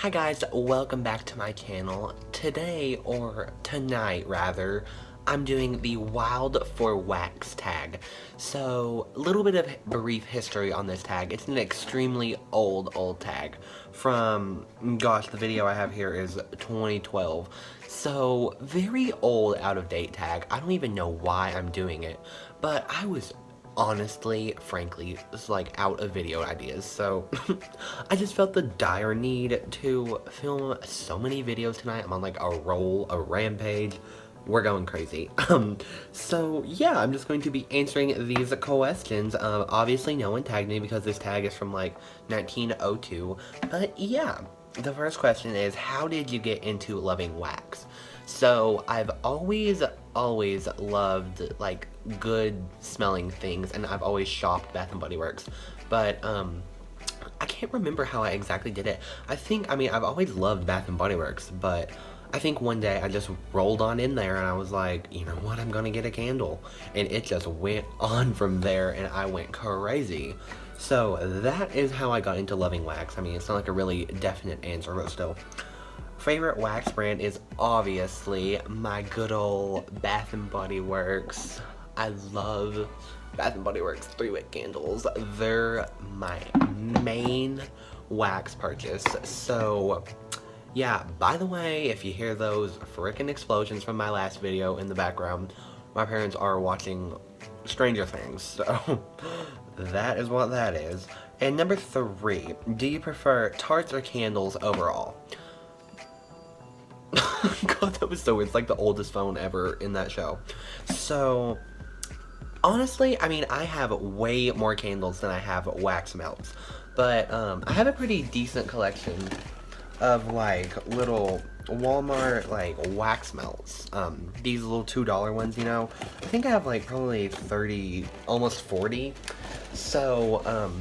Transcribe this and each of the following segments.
Hi guys, welcome back to my channel. Today, or tonight rather, I'm doing the Wild for Wax tag. So, a little bit of brief history on this tag. It's an extremely old tag from, gosh, the video I have here is 2012. So, very old, out of date tag. I don't even know why I'm doing it, but I was honestly, frankly, it's like out of video ideas, so I just felt the dire need to film so many videos tonight. I'm on like a roll, a rampage. We're going crazy. So yeah, I'm just going to be answering these questions. Obviously no one tagged me because this tag is from like 1902, but yeah. The first question is, how did you get into loving wax? So, I've always loved, like, good smelling things, and I've always shopped Bath & Body Works, but, I can't remember how I exactly did it. I've always loved Bath & Body Works, but I think one day I just rolled on in there and I was like, you know what, I'm gonna get a candle. And it just went on from there and I went crazy. So that is how I got into loving wax. I mean, it's not like a really definite answer, but still. Favorite wax brand is obviously my good old Bath & Body Works. I love Bath & Body Works 3-wick candles. They're my main wax purchase. So yeah, by the way, if you hear those frickin' explosions from my last video in the background, my parents are watching Stranger Things, so that is what that is. And number 3, do you prefer tarts or candles overall? God, that was so weird. It's like the oldest phone ever in that show. So, honestly, I mean, I have way more candles than I have wax melts. But, I have a pretty decent collection of, like, little Walmart, like, wax melts. These little $2 ones, you know? I think I have, like, probably 30, almost 40. So,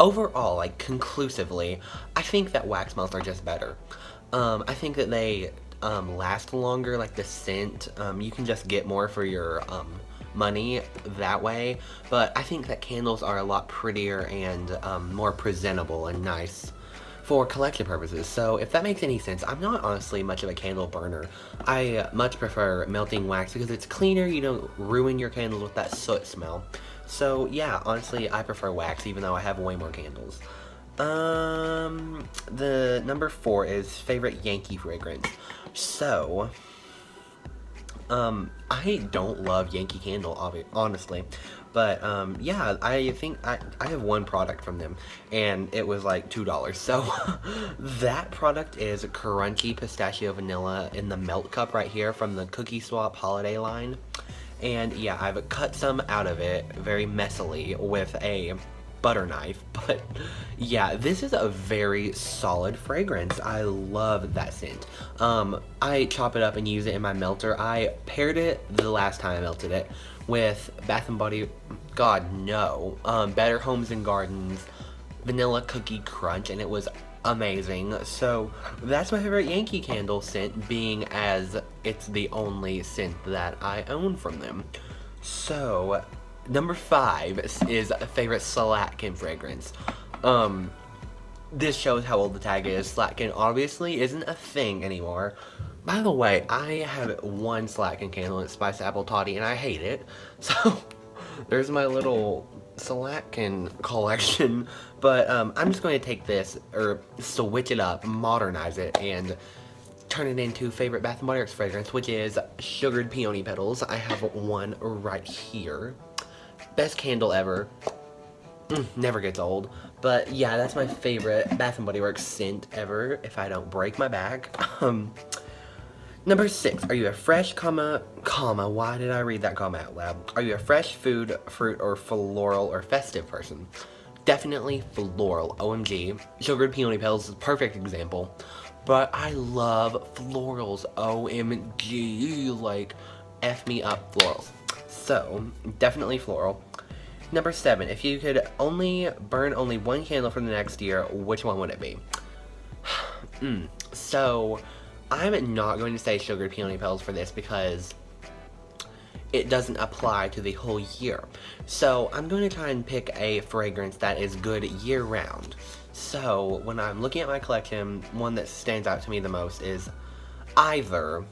overall, like, conclusively, I think that wax melts are just better. I think that they, last longer, like, the scent, you can just get more for your, money that way, but I think that candles are a lot prettier and, more presentable and nice for collection purposes. So if that makes any sense, I'm not honestly much of a candle burner. I much prefer melting wax because it's cleaner, you don't ruin your candles with that soot smell. So yeah, honestly, I prefer wax even though I have way more candles. The number 4 is favorite Yankee fragrance. So, I don't love Yankee Candle, honestly, but, yeah, I think I have one product from them, and it was like $2, so, that product is Crunchy Pistachio Vanilla in the Melt Cup right here from the Cookie Swap Holiday line, and yeah, I've cut some out of it very messily with a butter knife, but yeah, this is a very solid fragrance. I love that scent. I chop it up and use it in my melter. I paired it the last time I melted it with Bath & Body, God no, Better Homes and Gardens Vanilla Cookie Crunch, and it was amazing. So that's my favorite Yankee Candle scent, being as it's the only scent that I own from them. So number 5 is a favorite Slatkin fragrance. This shows how old the tag is. Slatkin obviously isn't a thing anymore. By the way, I have one Slatkin candle, it's Spice Apple Toddy, and I hate it. So, there's my little Slatkin collection. But, I'm just going to take this, or switch it up, modernize it, and turn it into favorite Bath & Body Works fragrance, which is Sugared Peony Petals. I have one right here. Best candle ever. Never gets old. But yeah, that's my favorite Bath & Body Works scent ever, if I don't break my back. Number 6, are you a fresh, why did I read that comma out loud? Are you a fresh food, fruit, or floral or festive person? Definitely floral, OMG. Sugared Peony Petals is a perfect example. But I love florals, OMG, like, F me up florals. So, definitely floral. Number 7, if you could burn only one candle for the next year, which one would it be? So, I'm not going to say Sugared Peony Petals for this because it doesn't apply to the whole year. So, I'm going to try and pick a fragrance that is good year-round. So when I'm looking at my collection, one that stands out to me the most is either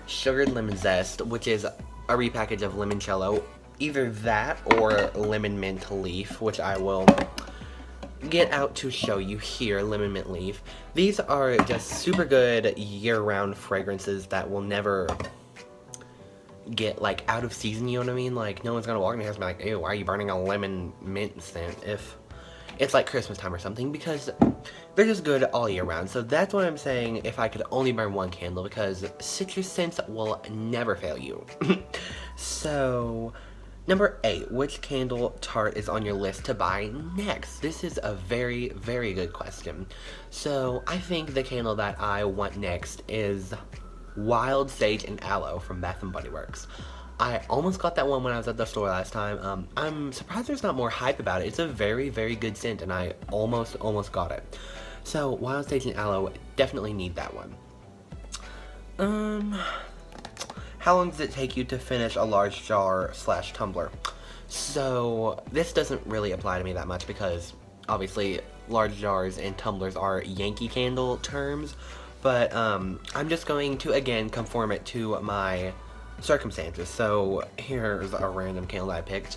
sugared lemon zest, which is a repackage of limoncello, either that or lemon mint leaf, which I will get out to show you here. Lemon mint leaf. These are just super good year-round fragrances that will never get like out of season, you know what I mean? Like no one's gonna walk in the house and be like, ew, why are you burning a lemon mint scent if it's like Christmas time or something, because they're just good all year round. So that's what I'm saying, if I could only burn one candle, because citrus scents will never fail you. So number 8, which candle tart is on your list to buy next? This is a very, very good question. So I think the candle that I want next is Wild Sage and Aloe from Bath & Body Works. I almost got that one when I was at the store last time. I'm surprised there's not more hype about it. It's a very, very good scent, and I almost got it. So, Wild Sage and Aloe, definitely need that one. How long does it take you to finish a large jar / tumbler? So, this doesn't really apply to me that much because, obviously, large jars and tumblers are Yankee Candle terms. But, I'm just going to, again, conform it to my circumstances. So here's a random candle I picked.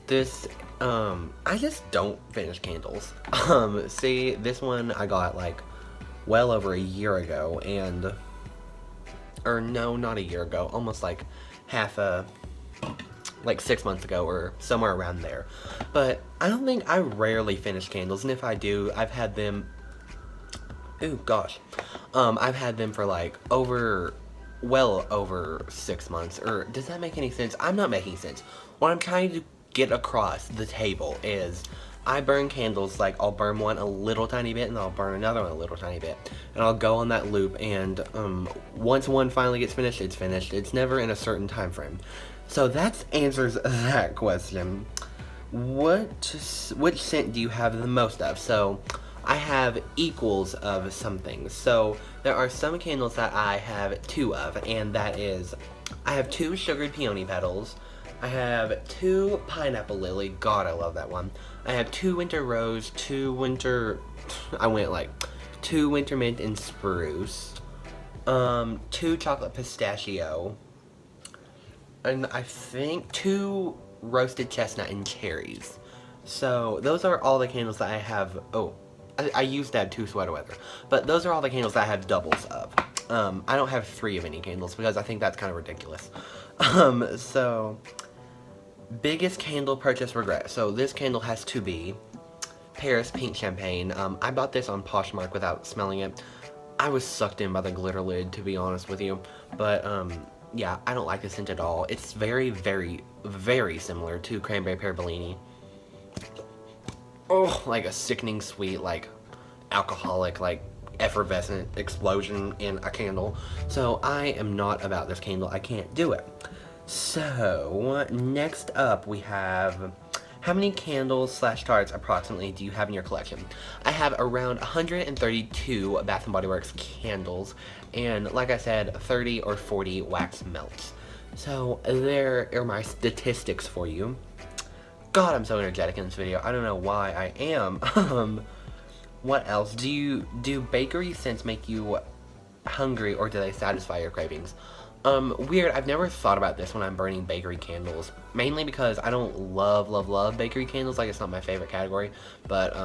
This, I just don't finish candles. See, this one I got like well over a year ago, and, or no, not a year ago, almost like like 6 months ago or somewhere around there. But I rarely finish candles, and if I do, I've had them, ooh gosh, I've had them for like well over 6 months. Or does that make any sense? I'm not making sense. What I'm trying to get across the table is I burn candles, like I'll burn one a little tiny bit and I'll burn another one a little tiny bit, and I'll go on that loop, and once one finally gets finished, it's finished. It's never in a certain time frame. So that answers that question. Which scent do you have the most of? So I have equals of something. So there are some candles that I have 2 of, and that is, I have 2 sugared peony petals, I have 2 pineapple lily, god I love that one, I have 2 winter rose, 2 winter, I went like 2 winter mint and spruce, 2 chocolate pistachio, and I think 2 roasted chestnut and cherries. So those are all the candles that I have. Oh, I used to have 2 sweater weather, but those are all the candles that I have doubles of. I don't have 3 of any candles because I think that's kind of ridiculous. So, biggest candle purchase regret. So this candle has to be Paris Pink Champagne. I bought this on Poshmark without smelling it. I was sucked in by the glitter lid, to be honest with you. But, yeah, I don't like the scent at all. It's very, very, very similar to Cranberry Pear Bellini. Oh, like a sickening sweet, like, alcoholic, like, effervescent explosion in a candle. So, I am not about this candle. I can't do it. So, next up we have, how many candles / tarts approximately do you have in your collection? I have around 132 Bath & Body Works candles, and like I said, 30 or 40 wax melts. So, there are my statistics for you. God, I'm so energetic in this video. I don't know why I am. What else? Do bakery scents make you hungry, or do they satisfy your cravings? Weird. I've never thought about this when I'm burning bakery candles. Mainly because I don't love bakery candles. Like, it's not my favorite category. But,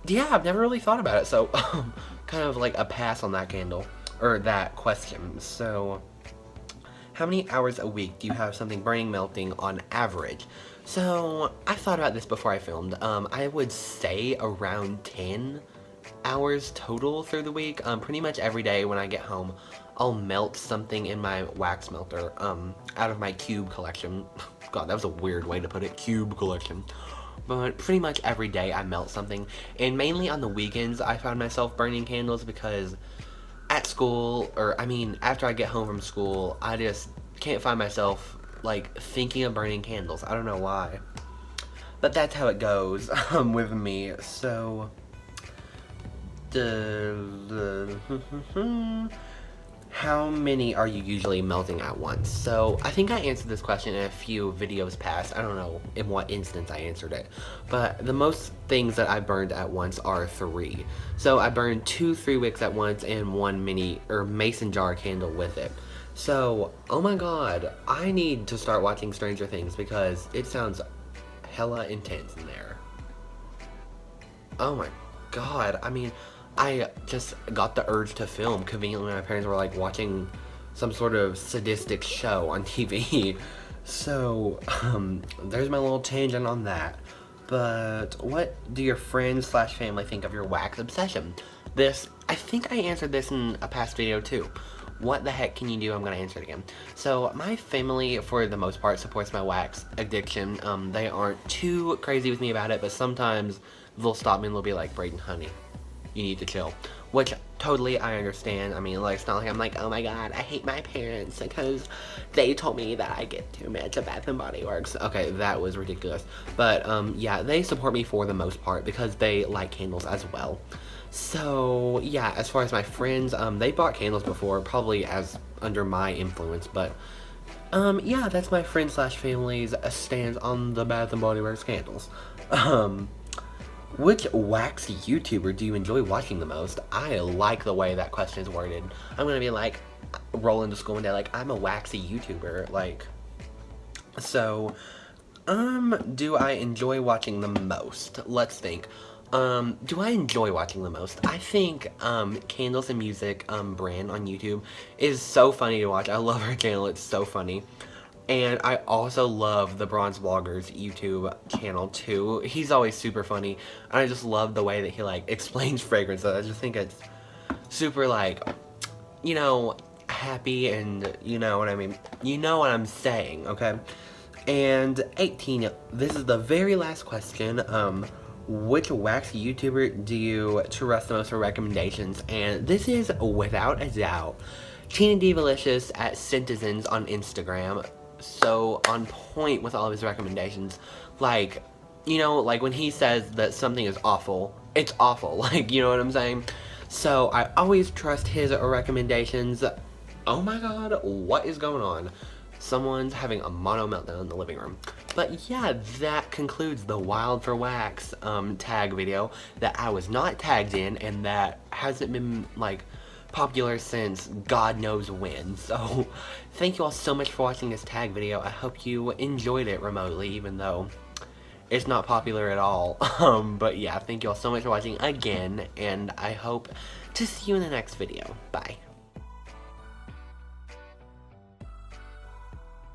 yeah, I've never really thought about it. So, kind of like a pass on that candle, or that question. So, how many hours a week do you have something burning, melting on average? So, I thought about this before I filmed. I would say around 10 hours total through the week. Pretty much every day when I get home, I'll melt something in my wax melter, out of my cube collection. God, that was a weird way to put it, cube collection. But pretty much every day I melt something, and mainly on the weekends I found myself burning candles because at school, or I mean after I get home from school, I just can't find myself like thinking of burning candles. I don't know why, but that's how it goes with me. how many are you usually melting at once? So I think I answered this question in a few videos past. I don't know in what instance I answered it, but the most things that I burned at once are 3. So I burned 2 3-wicks at once and 1 mini or mason jar candle with it. So, oh my god, I need to start watching Stranger Things because it sounds hella intense in there. Oh my god, I mean, I just got the urge to film conveniently when my parents were like watching some sort of sadistic show on TV. So, there's my little tangent on that. But what do your friends slash family think of your wax obsession? This, I think I answered this in a past video too. What the heck can you do? I'm gonna answer it again. So my family, for the most part, supports my wax addiction. They aren't too crazy with me about it, but sometimes they'll stop me and they'll be like, Brayden, honey, you need to chill. Which, totally, I understand. I mean, like, it's not like I'm like, oh my god, I hate my parents because they told me that I get too much of Bath & Body Works. Okay, that was ridiculous. But, yeah, they support me for the most part because they like candles as well. So, yeah, as far as my friends, they bought candles before, probably as under my influence, but, yeah, that's my friend slash family's stance on the Bath & Body Works candles. Which wax YouTuber do you enjoy watching the most? I like the way that question is worded. I'm gonna be like, roll into school one day like, I'm a waxy YouTuber, like, so, do I enjoy watching the most? Let's think. Do I enjoy watching the most? I think, Candles and Music, brand on YouTube is so funny to watch. I love her channel, it's so funny. And I also love the Bronze Vlogger's YouTube channel too. He's always super funny. And I just love the way that he like explains fragrances. I just think it's super like, you know, happy and you know what I mean. You know what I'm saying, okay? And 18, this is the very last question. Which wax YouTuber do you trust the most for recommendations? And this is without a doubt Tina Divalicious at Citizens on Instagram. So on point with all of his recommendations. Like, you know, like when he says that something is awful, it's awful. Like, you know what I'm saying? So I always trust his recommendations. Oh my god, what is going on? Someone's having a mono meltdown in the living room. But yeah, that concludes the Wild for Wax tag video that I was not tagged in and that hasn't been like popular since God knows when. So thank you all so much for watching this tag video. I hope you enjoyed it remotely, even though it's not popular at all. But yeah, thank you all so much for watching again, and I hope to see you in the next video. Bye.